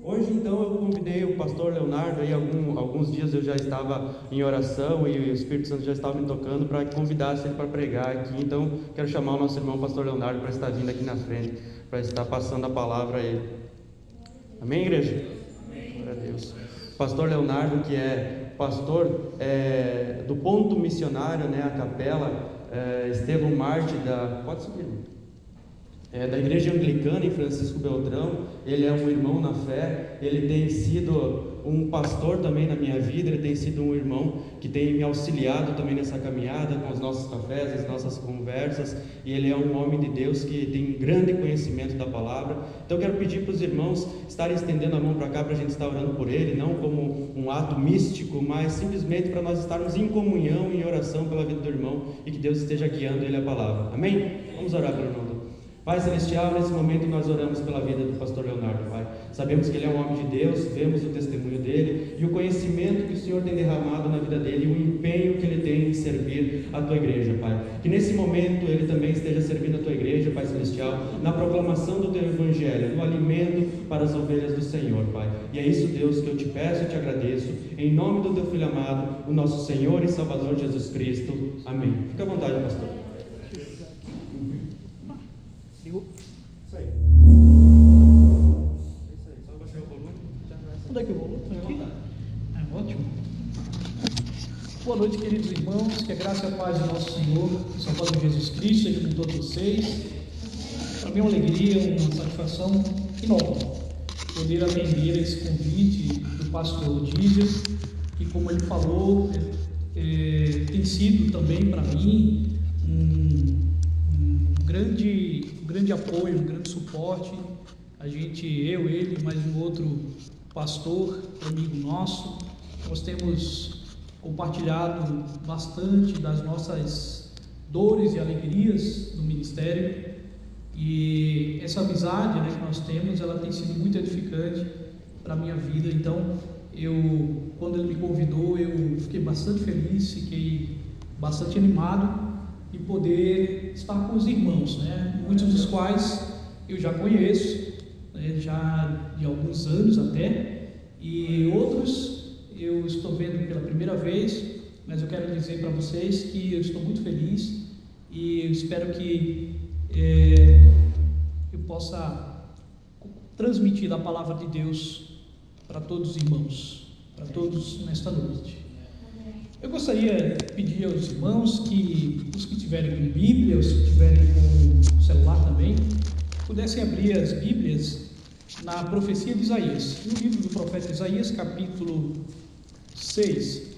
Hoje, então, eu convidei o pastor Leonardo, aí alguns dias eu já estava em oração e o Espírito Santo já estava me tocando para que convidasse ele para pregar aqui. Então, quero chamar o nosso irmão pastor Leonardo para estar vindo aqui na frente, para estar passando a palavra a ele. Amém, igreja? Amém. Glória a Deus. Pastor Leonardo, que é pastor do ponto missionário, né, a capela Estevão Marte pode subir, da igreja anglicana em Francisco Beltrão. Ele é um irmão na fé, ele tem sido um pastor também na minha vida, ele tem sido um irmão que tem me auxiliado também nessa caminhada, com os nossos cafés, as nossas conversas, e ele é um homem de Deus que tem grande conhecimento da palavra. Então eu quero pedir para os irmãos estarem estendendo a mão para cá, para a gente estar orando por ele, não como um ato místico, mas simplesmente para nós estarmos em comunhão, em oração pela vida do irmão, e que Deus esteja guiando ele a palavra. Amém? Vamos orar pelo irmão. Pai Celestial, nesse momento nós oramos pela vida do pastor Leonardo, Pai. Sabemos que ele é um homem de Deus, vemos o testemunho dele e o conhecimento que o Senhor tem derramado na vida dele e o empenho que ele tem em servir a Tua igreja, Pai. Que nesse momento ele também esteja servindo a Tua igreja, Pai Celestial, na proclamação do Teu Evangelho, no alimento para as ovelhas do Senhor, Pai. E é isso, Deus, que eu te peço e te agradeço, em nome do Teu Filho amado, o nosso Senhor e Salvador Jesus Cristo. Amém. Fica à vontade, pastor. Isso aí. Só baixar o volume. Onde é que o volume? Aqui? Ótimo. Boa noite, queridos irmãos. Que a graça e a paz do nosso Senhor e Salvador Jesus Cristo seja com todos vocês. Para mim é uma alegria, uma satisfação enorme poder atender a esse convite do pastor Dízio, que, como ele falou, tem sido também para mim um grande apoio, um grande suporte. Eu, ele, mais um outro pastor, amigo nosso, nós temos compartilhado bastante das nossas dores e alegrias do ministério, e essa amizade, né, que nós temos, ela tem sido muito edificante para a minha vida. Então, quando ele me convidou, eu fiquei bastante feliz, fiquei bastante animado e poder estar com os irmãos, né? Muitos dos quais eu já conheço, né? Já de alguns anos até, e outros eu estou vendo pela primeira vez, mas eu quero dizer para vocês que eu estou muito feliz e eu espero que eu possa transmitir a palavra de Deus para todos os irmãos, para todos nesta noite. Eu gostaria de pedir aos irmãos que, os que tiverem com Bíblia, os que tiverem com celular também, pudessem abrir as Bíblias na profecia de Isaías, no livro do profeta Isaías, capítulo 6.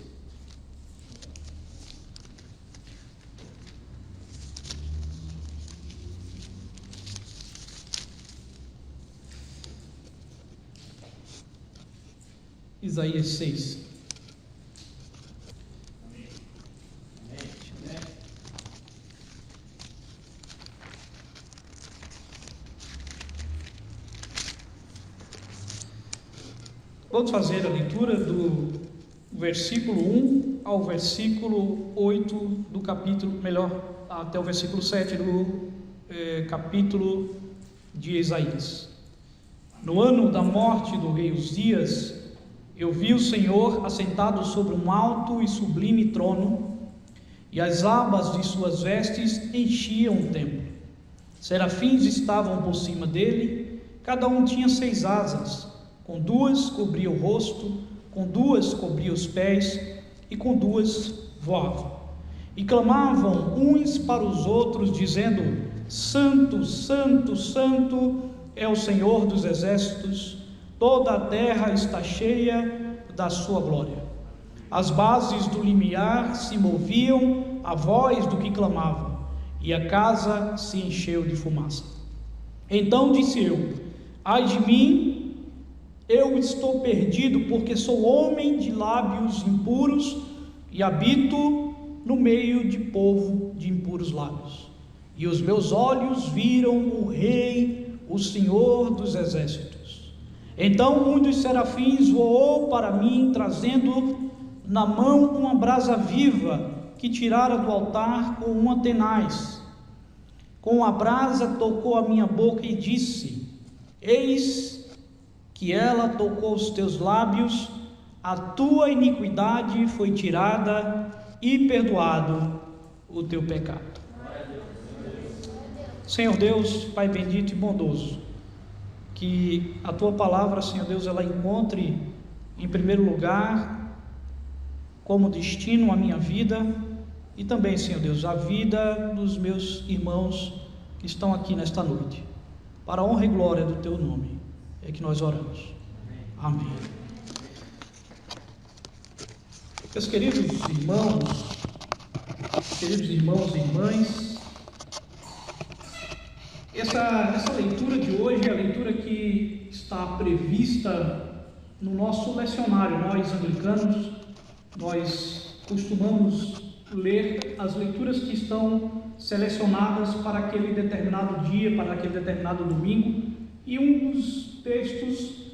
Isaías 6. Vamos fazer a leitura do versículo 1 ao versículo 8 do capítulo, até o versículo 7 do capítulo de Isaías. No ano da morte do rei Uzias, eu vi o Senhor assentado sobre um alto e sublime trono, e as abas de suas vestes enchiam o templo. Serafins estavam por cima dele, cada um tinha 6 asas. Com 2 cobria o rosto, com 2 cobria os pés, e com 2 voavam. E clamavam uns para os outros, dizendo: Santo, Santo, Santo é o Senhor dos exércitos, toda a terra está cheia da sua glória. As bases do limiar se moviam à voz do que clamavam, e a casa se encheu de fumaça. Então disse eu: ai de mim, eu estou perdido, porque sou homem de lábios impuros e habito no meio de povo de impuros lábios. E os meus olhos viram o Rei, o Senhor dos exércitos. Então um dos serafins voou para mim, trazendo na mão uma brasa viva que tirara do altar com uma tenaz. Com a brasa tocou a minha boca e disse: Eis que ela tocou os teus lábios, a tua iniquidade foi tirada e perdoado o teu pecado. Senhor Deus, Pai bendito e bondoso, que a tua palavra, Senhor Deus, ela encontre em primeiro lugar como destino a minha vida e também, Senhor Deus, a vida dos meus irmãos que estão aqui nesta noite. Para a honra e glória do teu nome é que nós oramos. Amém. Meus queridos irmãos e irmãs, essa leitura de hoje é a leitura que está prevista no nosso lecionário. Nós anglicanos, nós costumamos ler as leituras que estão selecionadas para aquele determinado dia, para aquele determinado domingo, e um dos textos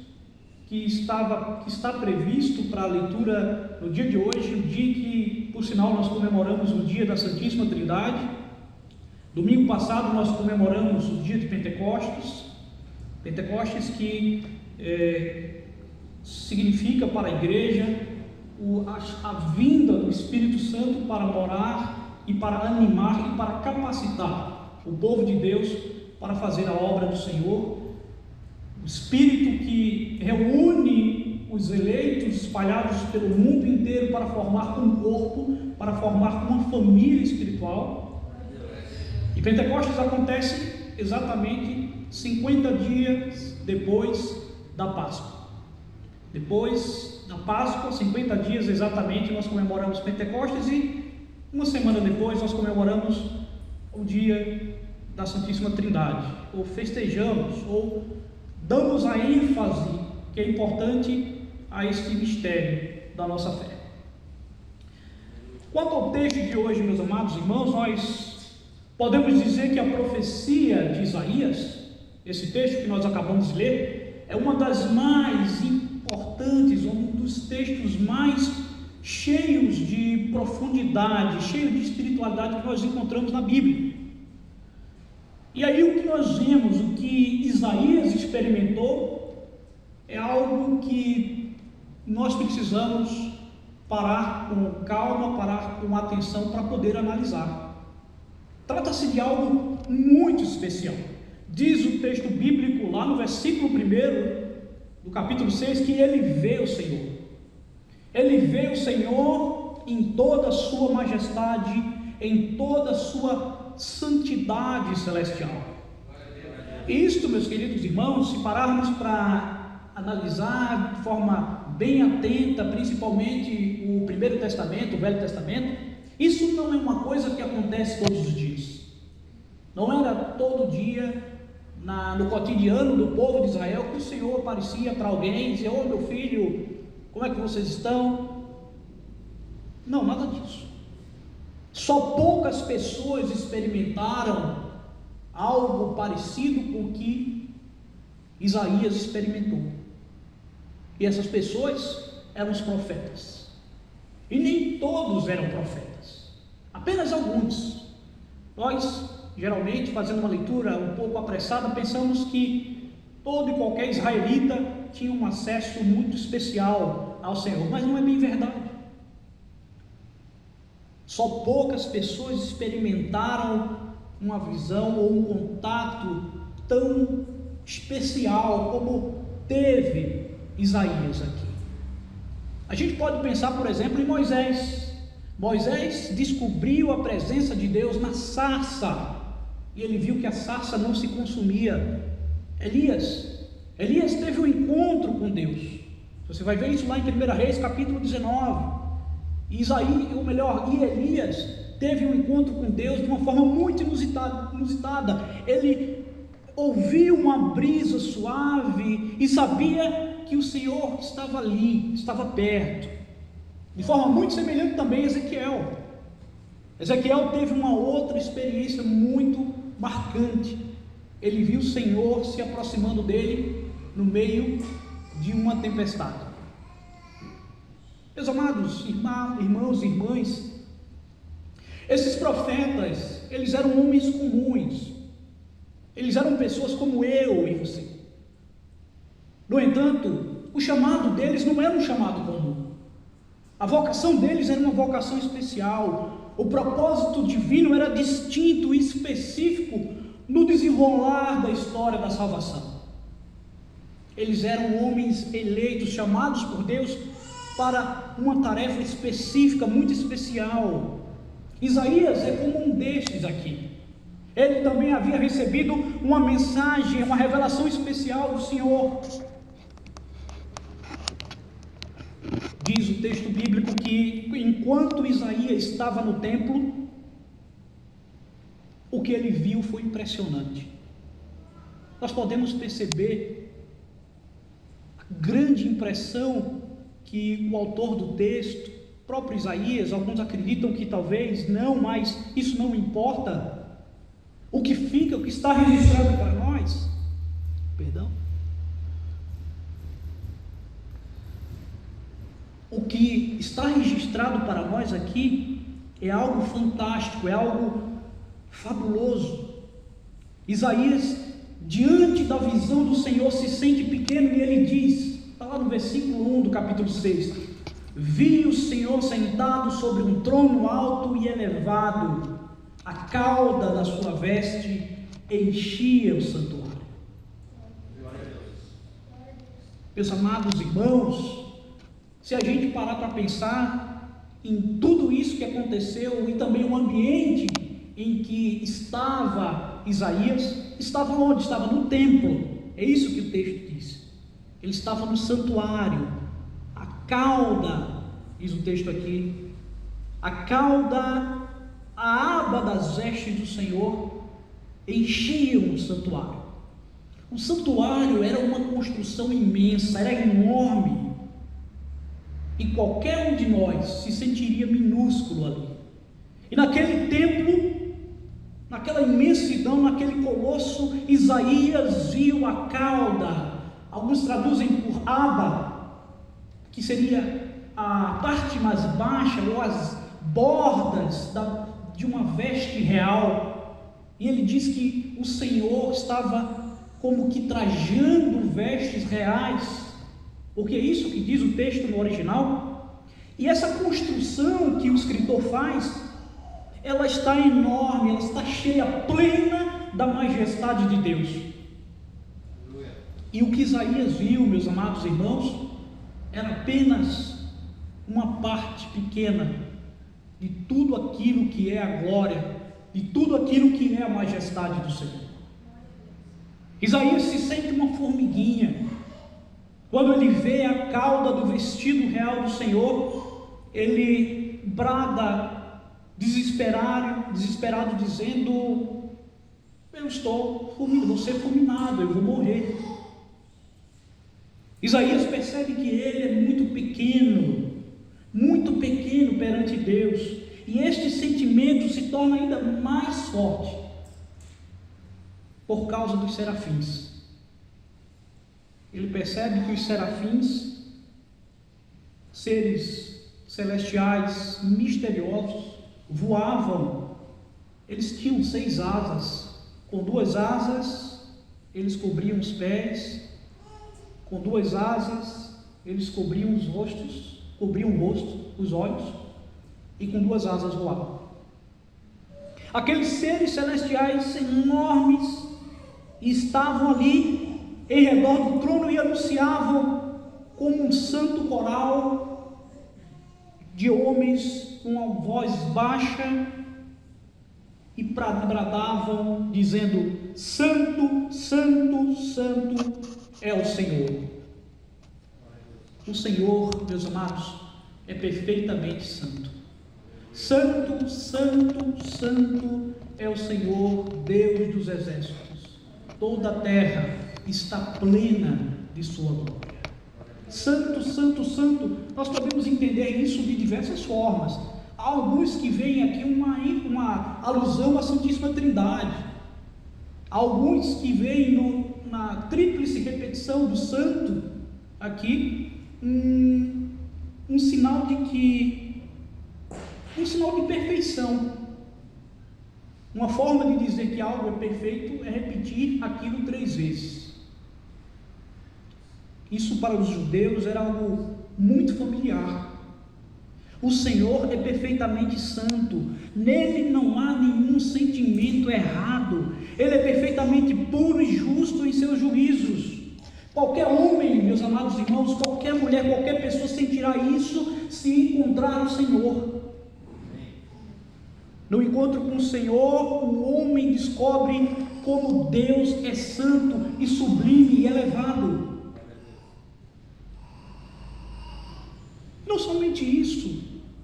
que está previsto para a leitura no dia de hoje, o dia que, por sinal, nós comemoramos o dia da Santíssima Trindade. Domingo passado nós comemoramos o dia de Pentecostes que significa para a igreja a vinda do Espírito Santo para morar e para animar e para capacitar o povo de Deus para fazer a obra do Senhor. O Espírito que reúne os eleitos espalhados pelo mundo inteiro para formar um corpo, para formar uma família espiritual. E Pentecostes acontece exatamente 50 dias depois da Páscoa. Depois da Páscoa, 50 dias exatamente, nós comemoramos Pentecostes, e uma semana depois nós comemoramos o dia da Santíssima Trindade, ou festejamos, ou damos a ênfase que é importante a este mistério da nossa fé. Quanto ao texto de hoje, meus amados irmãos, nós podemos dizer que a profecia de Isaías, esse texto que nós acabamos de ler, é uma das mais importantes, um dos textos mais cheios de profundidade, cheio de espiritualidade que nós encontramos na Bíblia. E aí o que nós vemos, o que Isaías experimentou, é algo que nós precisamos parar com calma, parar com atenção para poder analisar. Trata-se de algo muito especial. Diz o texto bíblico lá no versículo 1 do capítulo 6 que ele vê o Senhor. Ele vê o Senhor em toda a sua majestade, em toda a sua santidade celestial. Isto, meus queridos irmãos, se pararmos para analisar de forma bem atenta, principalmente o Primeiro Testamento, o Velho Testamento, isso não é uma coisa que acontece todos os dias. Não era todo dia no cotidiano do povo de Israel que o Senhor aparecia para alguém e dizia: "Ô meu filho, como é que vocês estão?" Não, nada disso. Só poucas pessoas experimentaram algo parecido com o que Isaías experimentou. E essas pessoas eram os profetas. E nem todos eram profetas, apenas alguns. Nós, geralmente, fazendo uma leitura um pouco apressada, pensamos que todo e qualquer israelita tinha um acesso muito especial ao Senhor, mas não é bem verdade. Só poucas pessoas experimentaram uma visão ou um contato tão especial como teve Isaías aqui. A gente pode pensar, por exemplo, em Moisés. Moisés descobriu a presença de Deus na sarça, e ele viu que a sarça não se consumia. Elias teve um encontro com Deus. Você vai ver isso lá em 1 Reis, capítulo 19. E Elias teve um encontro com Deus de uma forma muito inusitada. Ele ouviu uma brisa suave e sabia que o Senhor estava ali, estava perto. De forma muito semelhante também a Ezequiel. Ezequiel teve uma outra experiência muito marcante. Ele viu o Senhor se aproximando dele no meio de uma tempestade. Meus amados irmãos e irmãs, esses profetas, eles eram homens comuns, eles eram pessoas como eu e você. No entanto, o chamado deles não era um chamado comum. A vocação deles era uma vocação especial. O propósito divino era distinto e específico no desenrolar da história da salvação. Eles eram homens eleitos, chamados por Deus para uma tarefa específica, muito especial. Isaías é como um destes aqui. Ele também havia recebido uma mensagem, uma revelação especial do Senhor. Diz o texto bíblico que enquanto Isaías estava no templo, o que ele viu foi impressionante. Nós podemos perceber a grande impressão que o autor do texto, próprio Isaías, alguns acreditam que talvez não, mas isso não importa. O que fica, o que está registrado para nós, o que está registrado para nós aqui é algo fantástico, é algo fabuloso. Isaías, diante da visão do Senhor, se sente pequeno e ele diz, está lá no versículo 1 do capítulo 6, vi o Senhor sentado sobre um trono alto e elevado, a cauda da sua veste enchia o santuário. Meus amados irmãos, se a gente parar para pensar em tudo isso que aconteceu e também o ambiente em que estava Isaías, estava onde? Estava no templo. É isso que o texto diz. Ele estava no santuário. A cauda, diz o texto aqui, a cauda, a aba das vestes do Senhor enchiam o santuário. O santuário era uma construção imensa, era enorme. E qualquer um de nós se sentiria minúsculo ali. E naquele templo, naquela imensidão, naquele colosso, Isaías viu a cauda. Alguns traduzem por aba, que seria a parte mais baixa ou as bordas de uma veste real. E ele diz que o Senhor estava como que trajando vestes reais, porque é isso que diz o texto no original. E essa construção que o escritor faz, ela está enorme, ela está cheia, plena da majestade de Deus. E o que Isaías viu, meus amados irmãos, era apenas uma parte pequena de tudo aquilo que é a glória, de tudo aquilo que é a majestade do Senhor. Isaías se sente uma formiguinha. Quando ele vê a cauda do vestido real do Senhor, ele brada desesperado, dizendo: eu estou vou ser fulminado, eu vou morrer. Isaías percebe que ele é muito pequeno perante Deus, e este sentimento se torna ainda mais forte por causa dos serafins. Ele percebe que os serafins, seres celestiais misteriosos, voavam. Eles tinham 6 asas. Com 2 asas eles cobriam os pés, com 2 asas eles cobriam os rostos, cobriam o rosto, os olhos, e com 2 asas voavam. Aqueles seres celestiais enormes estavam ali em redor do trono e anunciavam como um santo coral de homens com uma voz baixa, e bradavam dizendo: Santo, Santo, Santo é o Senhor. O Senhor, meus amados, é perfeitamente santo. Santo, Santo, Santo é o Senhor, Deus dos exércitos. Toda a terra está plena de sua glória. Santo, Santo, Santo. Nós podemos entender isso de diversas formas. Há alguns que veem aqui uma alusão à Santíssima Trindade. Há alguns que veem na tríplice repetição do santo aqui um sinal de perfeição. Uma forma de dizer que algo é perfeito é repetir aquilo 3 vezes. Isso para os judeus era algo muito familiar. O Senhor é perfeitamente santo, nele não há nenhum sentimento errado, ele é perfeitamente puro e justo em seus juízos. Qualquer homem, meus amados irmãos, qualquer mulher, qualquer pessoa sentirá isso se encontrar o Senhor. No encontro com o Senhor, o homem descobre como Deus é santo e sublime e elevado. Não somente isso,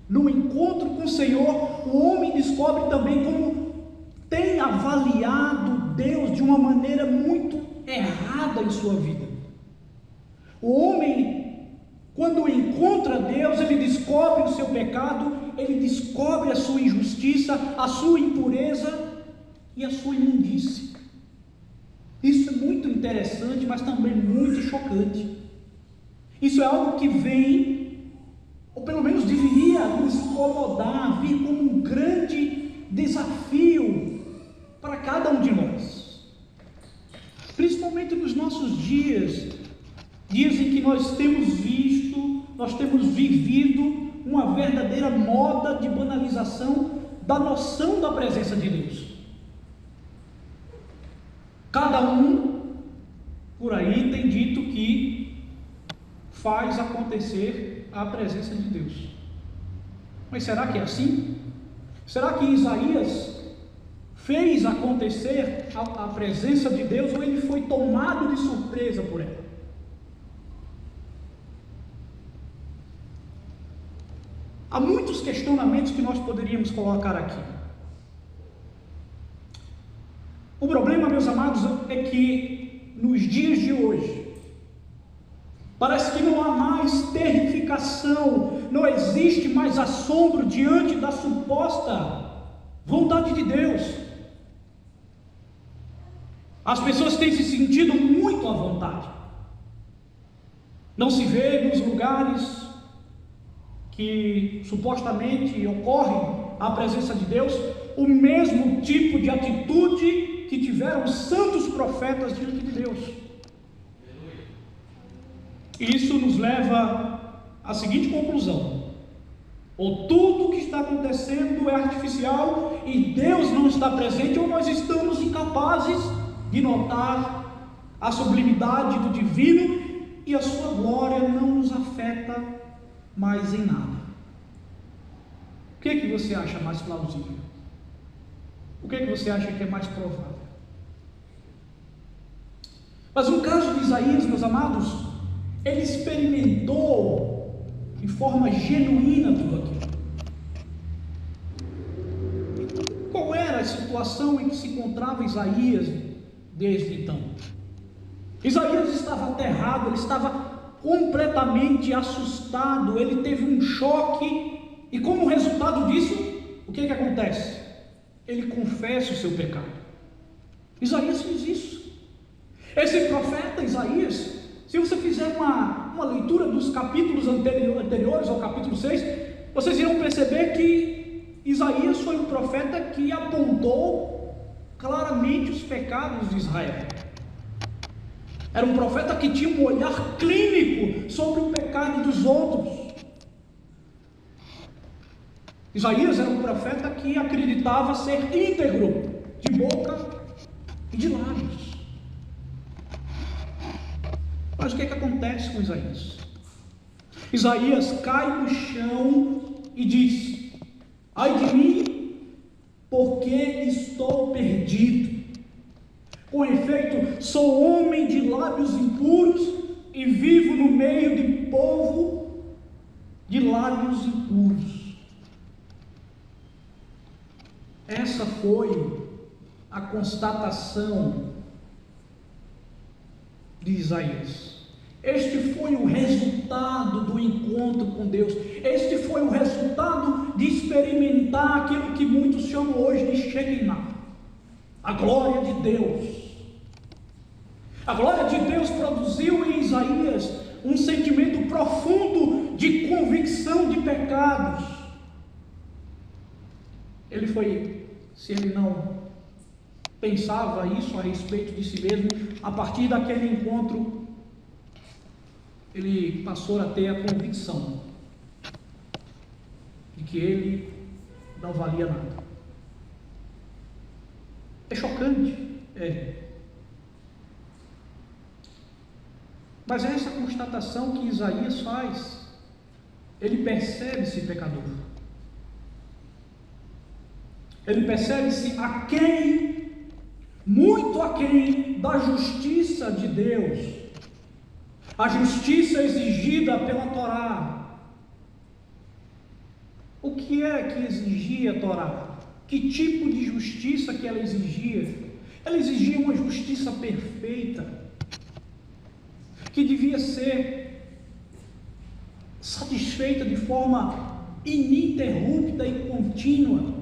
no encontro com o Senhor, o homem descobre também como tem avaliado Deus de uma maneira muito errada em sua vida. O homem, quando encontra Deus, ele descobre o seu pecado, ele descobre a sua injustiça, a sua impureza e a sua imundície. Isso é muito interessante, mas também muito chocante. Isso é algo que vem, ou pelo menos deveria nos incomodar, vir como um grande desafio para cada um de nós. Principalmente nos nossos dias em que nós temos visto, nós temos vivido uma verdadeira moda de banalização da noção da presença de Deus. Cada um por aí tem dito que faz acontecer a presença de Deus. Mas será que é assim? Será que Isaías fez acontecer a presença de Deus, ou ele foi tomado de surpresa por ela? Há muitos questionamentos que nós poderíamos colocar aqui. O problema, meus amados, é que nos dias de hoje parece que não há mais terrificação, não existe mais assombro diante da suposta vontade de Deus. As pessoas têm se sentido muito à vontade. Não se vê nos lugares que supostamente ocorre a presença de Deus o mesmo tipo de atitude que tiveram os santos profetas diante de Deus. E isso nos leva à seguinte conclusão: ou tudo que está acontecendo é artificial e Deus não está presente, ou nós estamos incapazes de notar a sublimidade do divino e a sua glória não nos afeta mais em nada. O que você acha mais plausível? O que você acha que é mais provável? Mas no caso de Isaías, meus amados, ele experimentou de forma genuína tudo aquilo. Qual era a situação em que se encontrava Isaías desde então? Isaías estava aterrado, ele estava completamente assustado, ele teve um choque, e como resultado disso, o que acontece? Ele confessa o seu pecado. Isaías fez isso. Esse profeta Isaías, se você fizer uma leitura dos capítulos anteriores ao capítulo 6, vocês irão perceber que Isaías foi um profeta que apontou claramente os pecados de Israel. Era um profeta que tinha um olhar clínico sobre o pecado dos outros. Isaías era um profeta que acreditava ser íntegro de boca e de lábios. Mas o que acontece com Isaías? Isaías cai no chão e diz: ai de mim, porque estou perdido. Com efeito, sou homem de lábios impuros e vivo no meio de povo de lábios impuros. Essa foi a constatação de Isaías. Este foi o resultado do encontro com Deus. Este foi o resultado de experimentar aquilo que muitos chamam hoje de Shekinah, a glória de Deus. A glória de Deus produziu em Isaías um sentimento profundo de convicção de pecados. Se ele não pensava isso a respeito de si mesmo, a partir daquele encontro, ele passou a ter a convicção de que ele não valia nada. É chocante, mas é essa constatação que Isaías faz. Ele percebe-se pecador, ele percebe-se aquém, muito aquém da justiça de Deus, a justiça exigida pela Torá. O que é que exigia a Torá? Que tipo de justiça que ela exigia? Ela exigia uma justiça perfeita, que devia ser satisfeita de forma ininterrupta e contínua.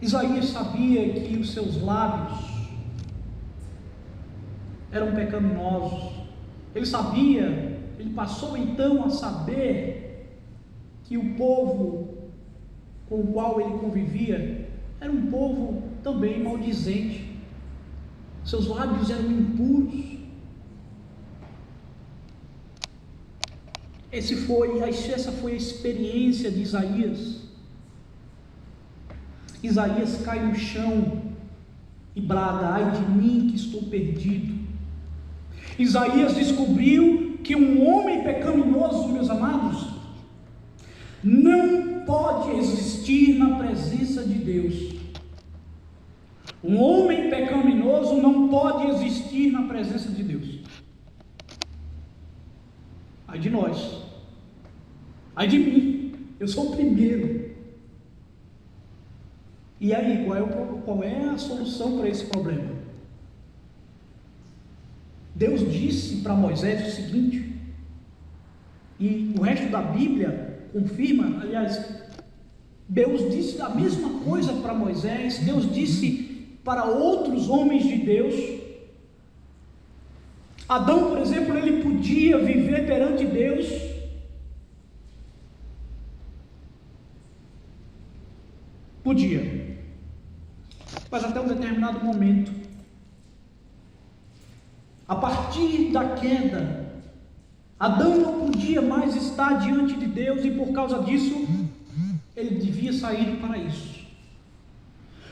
Isaías sabia que os seus lábios eram pecaminosos. Ele sabia, ele passou então a saber que o povo com o qual ele convivia era um povo também maldizente. Seus lábios eram impuros. Essa foi a experiência de Isaías. Isaías cai no chão e brada: ai de mim que estou perdido. Isaías descobriu que um homem pecaminoso, meus amados, não pode existir na presença de Deus. Um homem pecaminoso não pode existir na presença de Deus. Ai de nós, ai de mim, eu sou o primeiro. E aí, qual é a solução para esse problema? Deus disse para Moisés o seguinte, e o resto da Bíblia confirma, aliás, Deus disse a mesma coisa para Moisés, Deus disse para outros homens de Deus. Adão, por exemplo, ele podia viver perante Deus, podia, mas até um determinado momento. A partir da queda, Adão não podia mais estar diante de Deus, e por causa disso ele devia sair do paraíso.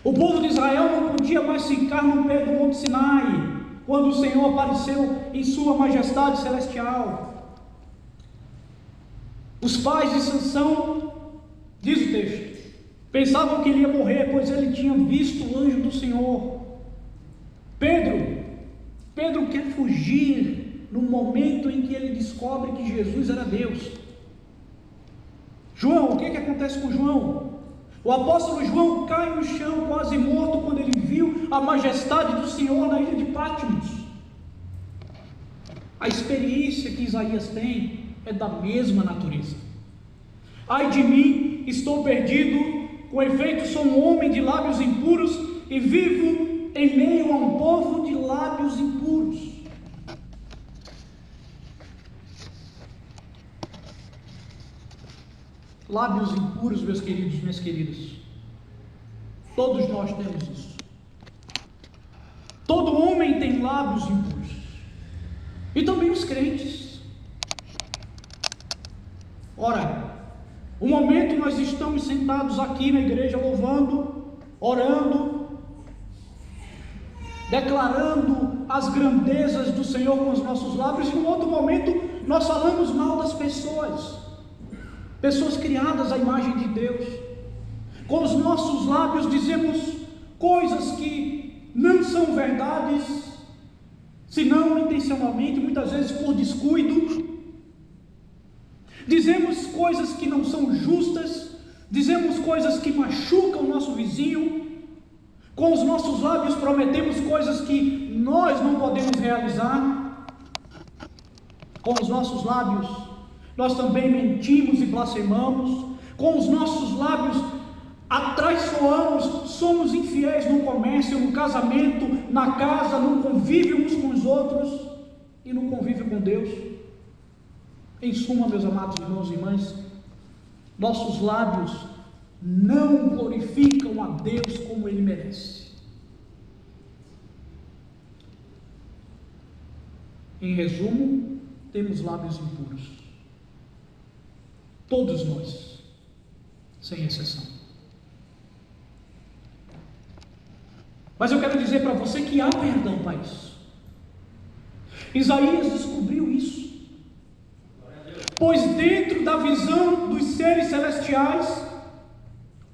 O povo de Israel não podia mais ficar no pé do Monte Sinai, quando o Senhor apareceu em sua majestade celestial. Os pais de Sansão, diz o texto, pensavam que ele ia morrer, pois ele tinha visto o anjo do Senhor. Pedro quer fugir no momento em que ele descobre que Jesus era Deus. João, o que acontece com João? O apóstolo João cai no chão quase morto quando ele viu a majestade do Senhor na ilha de Patmos. A experiência que Isaías tem é da mesma natureza. Ai de mim, estou perdido, com efeito sou um homem de lábios impuros e vivo em meio a um povo de lábios impuros. Lábios impuros, meus queridos, minhas queridas, todos nós temos isso. Todo homem tem lábios impuros, e também os crentes. Ora, um momento nós estamos sentados aqui na igreja louvando, orando, declarando as grandezas do Senhor com os nossos lábios, e em outro momento nós falamos mal das pessoas criadas à imagem de Deus. Com os nossos lábios dizemos coisas que não são verdades, se não intencionalmente, muitas vezes por descuido. Dizemos coisas que não são justas, dizemos coisas que machucam o nosso vizinho. Com os nossos lábios prometemos coisas que nós não podemos realizar. Com os nossos lábios nós também mentimos e blasfemamos. Com os nossos lábios atraiçoamos, somos infiéis no comércio, no casamento, na casa, no convívio uns com os outros e no convívio com Deus. Em suma, meus amados irmãos e irmãs, nossos lábios não glorificam a Deus como Ele merece. Em resumo, temos lábios impuros. Todos nós, sem exceção. Mas eu quero dizer para você que há perdão para isso. Isaías descobriu isso. Pois dentro da visão dos seres celestiais,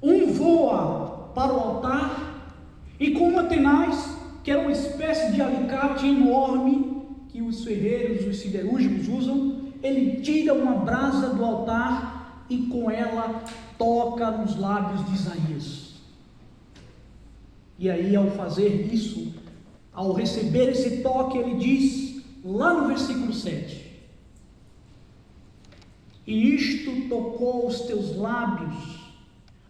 um voa para o altar e com uma tenaz, que era uma espécie de alicate enorme que os ferreiros, os siderúrgicos usam, ele tira uma brasa do altar e com ela toca nos lábios de Isaías. E aí, ao fazer isso, ao receber esse toque, ele diz lá no versículo 7: e isto tocou os teus lábios,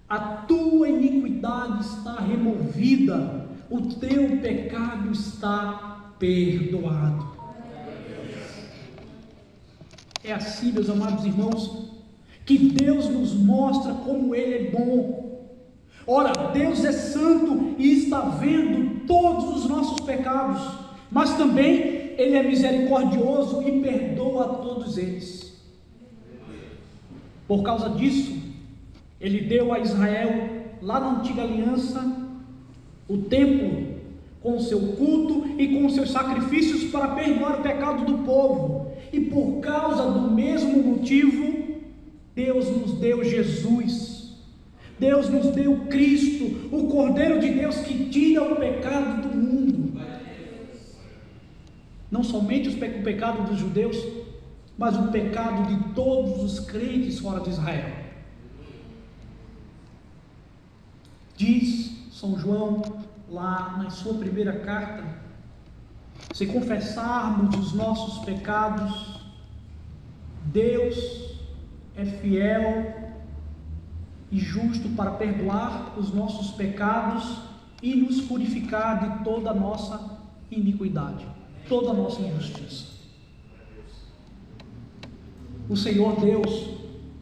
a tua iniquidade está removida, o teu pecado está perdoado. É assim, meus amados irmãos, que Deus nos mostra como Ele é bom. Ora, Deus é santo e está vendo todos os nossos pecados, mas também Ele é misericordioso e perdoa a todos eles. Por causa disso, Ele deu a Israel, lá na antiga aliança, o templo com o seu culto e com os seus sacrifícios para perdoar o pecado do povo. E por causa do mesmo motivo, Deus nos deu Jesus. Deus nos deu Cristo, o Cordeiro de Deus que tira o pecado do mundo. Não somente o pecado dos judeus, mas o pecado de todos os crentes fora de Israel. Diz São João lá na sua primeira carta: se confessarmos os nossos pecados, Deus é fiel e justo para perdoar os nossos pecados e nos purificar de toda a nossa iniquidade, toda a nossa injustiça. O Senhor Deus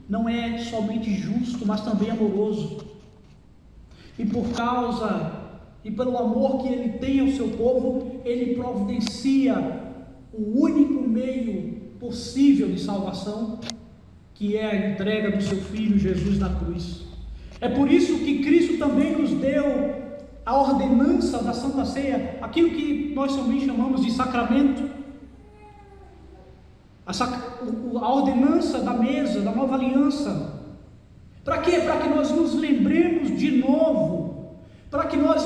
não é somente justo, mas também amoroso. E por causa e pelo amor que Ele tem ao seu povo, Ele providencia o único meio possível de salvação, que é a entrega do seu Filho Jesus na cruz. É por isso que Cristo também nos deu a ordenança da Santa Ceia, aquilo que nós também chamamos de sacramento, a ordenança da mesa, da nova aliança. Para quê? Para que nós nos lembremos de novo, para que nós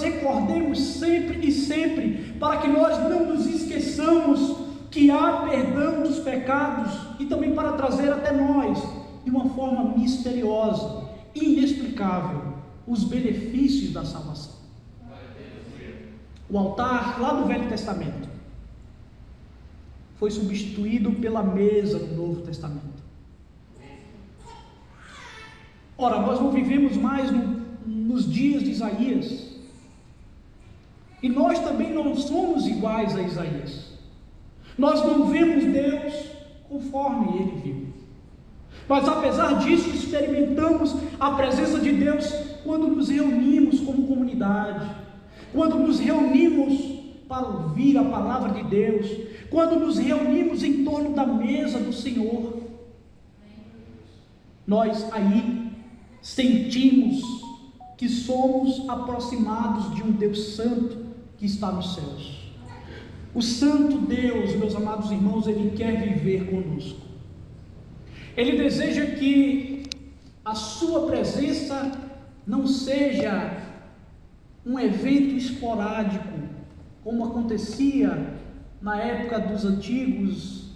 recordemos sempre e sempre, para que nós não nos esqueçamos que há perdão dos pecados, e também para trazer até nós, de uma forma misteriosa, inexplicável, os benefícios da salvação. O altar lá do Velho Testamento foi substituído pela mesa do Novo Testamento. Ora, nós não vivemos mais nos dias de Isaías, e nós também não somos iguais a Isaías. Nós não vemos Deus conforme Ele viu, mas apesar disso experimentamos a presença de Deus quando nos reunimos como comunidade, quando nos reunimos para ouvir a palavra de Deus, quando nos reunimos em torno da mesa do Senhor. Nós aí sentimos que somos aproximados de um Deus santo que está nos céus. O santo Deus, meus amados irmãos, Ele quer viver conosco. Ele deseja que a sua presença não seja um evento esporádico, como acontecia na época dos antigos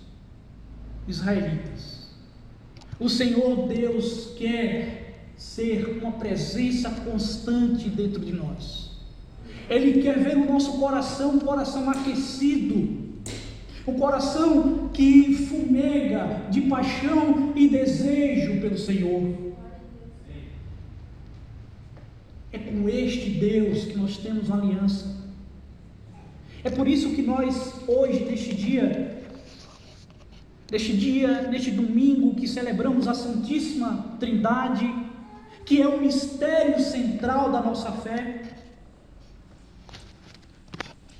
israelitas. O Senhor Deus quer ser uma presença constante dentro de nós. Ele quer ver o nosso coração, um coração aquecido, um coração que fumega de paixão e desejo pelo Senhor. É com este Deus que nós temos uma aliança. É por isso que nós hoje, neste domingo que celebramos a Santíssima Trindade, que é o mistério central da nossa fé,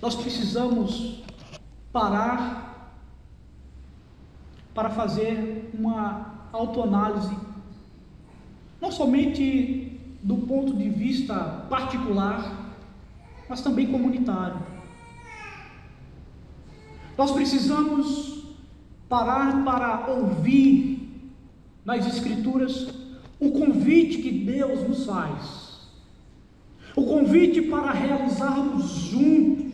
nós precisamos parar para fazer uma autoanálise, não somente do ponto de vista particular, mas também comunitário. Nós precisamos parar para ouvir nas Escrituras o convite que Deus nos faz, o convite para realizarmos juntos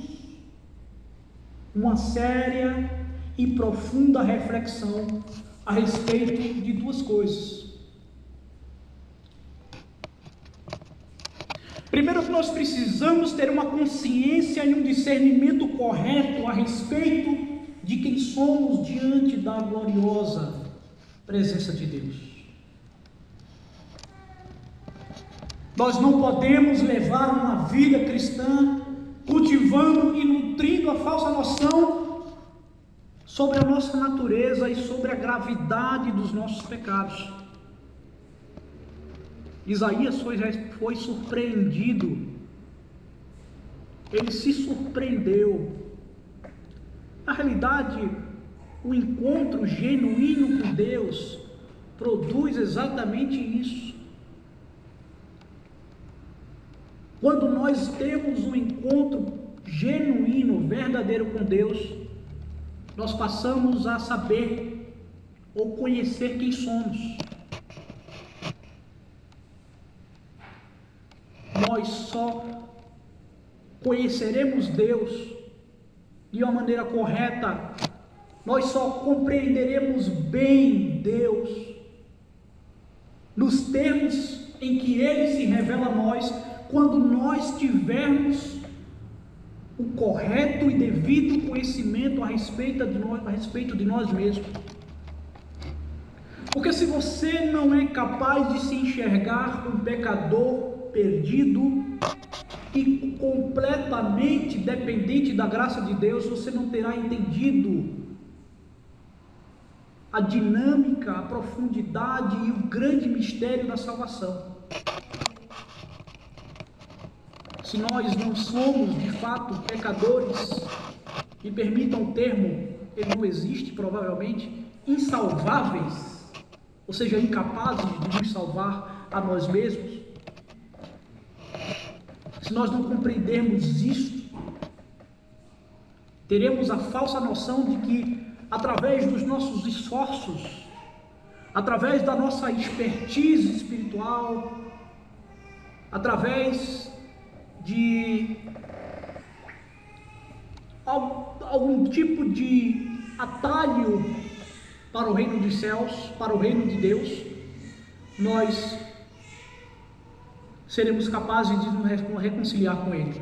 uma séria e profunda reflexão a respeito de duas coisas. Primeiro, que nós precisamos ter uma consciência e um discernimento correto a respeito de quem somos diante da gloriosa presença de Deus. Nós não podemos levar uma vida cristã cultivando e nutrindo a falsa noção sobre a nossa natureza e sobre a gravidade dos nossos pecados. Isaías foi surpreendido, ele se surpreendeu. Na realidade, o encontro genuíno com Deus produz exatamente isso. Quando nós temos um encontro genuíno, verdadeiro com Deus, nós passamos a saber ou conhecer quem somos. Nós só conheceremos Deus de uma maneira correta, nós só compreenderemos bem Deus nos termos em que Ele se revela a nós, quando nós tivermos o correto e devido conhecimento a respeito de nós mesmos. Porque se você não é capaz de se enxergar um pecador perdido e completamente dependente da graça de Deus, você não terá entendido a dinâmica, a profundidade e o grande mistério da salvação. Se nós não somos de fato pecadores, me permitam o termo, ele não existe provavelmente, insalváveis, ou seja, incapazes de nos salvar a nós mesmos, se nós não compreendermos isso, teremos a falsa noção de que, através dos nossos esforços, através da nossa expertise espiritual, através de algum tipo de atalho para o reino dos céus, para o reino de Deus, nós seremos capazes de nos reconciliar com Ele.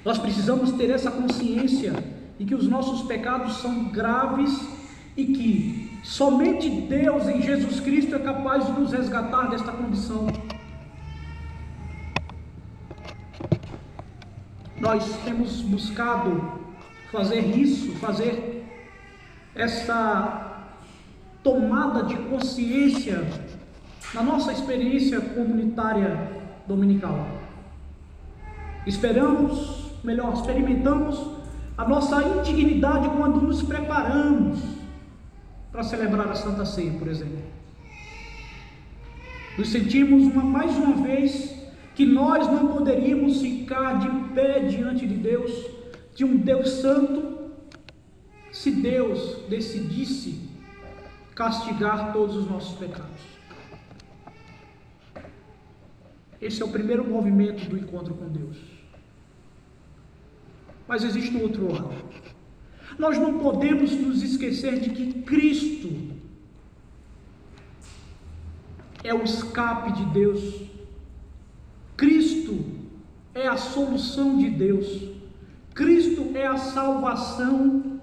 Nós precisamos ter essa consciência de que os nossos pecados são graves e que somente Deus em Jesus Cristo é capaz de nos resgatar desta condição. Nós temos buscado fazer isso, fazer essa tomada de consciência na nossa experiência comunitária dominical. Experimentamos a nossa indignidade quando nos preparamos para celebrar a Santa Ceia, por exemplo. Nos sentimos mais uma vez que nós não poderíamos ficar de pé diante de Deus, de um Deus santo, se Deus decidisse castigar todos os nossos pecados. Esse é o primeiro movimento do encontro com Deus. Mas existe um outro lado. Nós não podemos nos esquecer de que Cristo é o escape de Deus. Cristo é a solução de Deus. Cristo é a salvação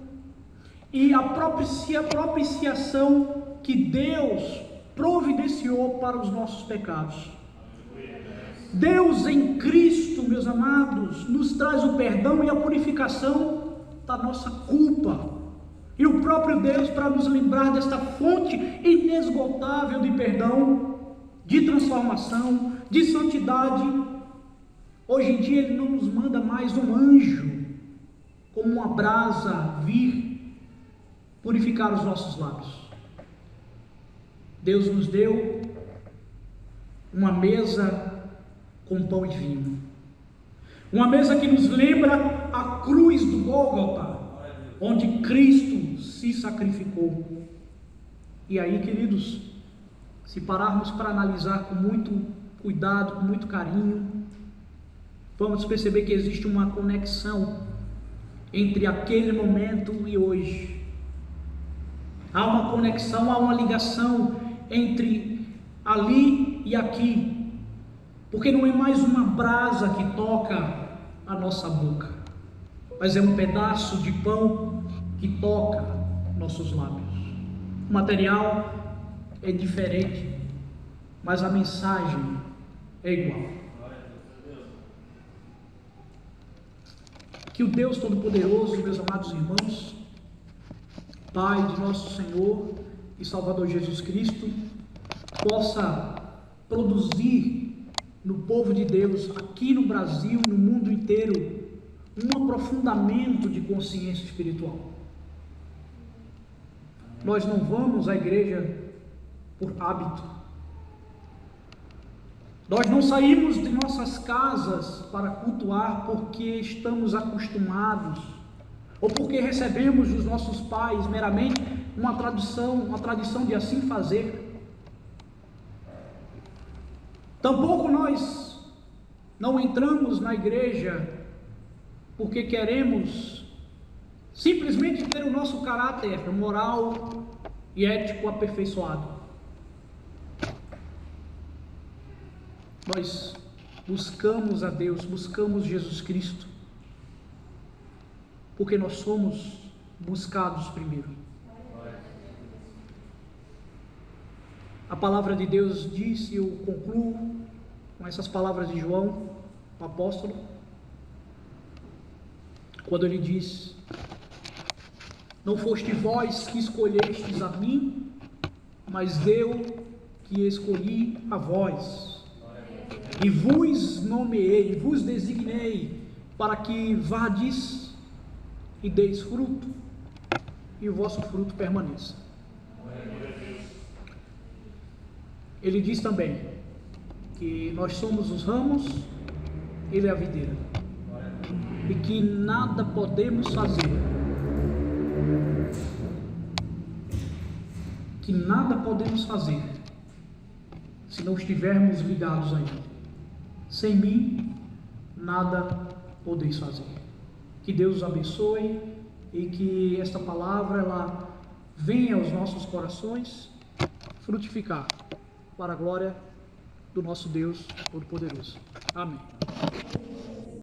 e a propiciação que Deus providenciou para os nossos pecados. Deus em Cristo, meus amados, nos traz o perdão e a purificação da nossa culpa. E o próprio Deus, para nos lembrar desta fonte inesgotável de perdão, de transformação, de santidade, hoje em dia Ele não nos manda mais um anjo como uma brasa vir purificar os nossos lábios. Deus nos deu uma mesa com pão e vinho, uma mesa que nos lembra a cruz do Gólgota, onde Cristo se sacrificou. E aí, queridos, se pararmos para analisar com muito cuidado, com muito carinho, vamos perceber que existe uma conexão entre aquele momento e hoje. Há uma conexão, há uma ligação entre ali e aqui, porque não é mais uma brasa que toca a nossa boca, mas é um pedaço de pão que toca nossos lábios. O material é diferente, mas a mensagem é igual. Que o Deus Todo-Poderoso, meus amados irmãos, Pai de nosso Senhor e Salvador Jesus Cristo, possa produzir no povo de Deus, aqui no Brasil, no mundo inteiro, um aprofundamento de consciência espiritual. Nós não vamos à igreja por hábito. Nós não saímos de nossas casas para cultuar porque estamos acostumados, ou porque recebemos dos nossos pais meramente uma tradição de assim fazer. Tampouco nós não entramos na igreja porque queremos simplesmente ter o nosso caráter moral e ético aperfeiçoado. Nós buscamos a Deus, buscamos Jesus Cristo, porque nós somos buscados primeiro. A palavra de Deus diz, e eu concluo com essas palavras de João, o apóstolo, quando ele diz: não foste vós que escolhestes a mim, mas eu que escolhi a vós, e vos nomeei, vos designei, para que vades e deis fruto, e o vosso fruto permaneça. Ele diz também que nós somos os ramos, ele é a videira, e que nada podemos fazer, se não estivermos ligados a Ele. Sem mim, nada podeis fazer. Que Deus os abençoe e que esta palavra ela venha aos nossos corações frutificar para a glória do nosso Deus Todo-Poderoso. Amém.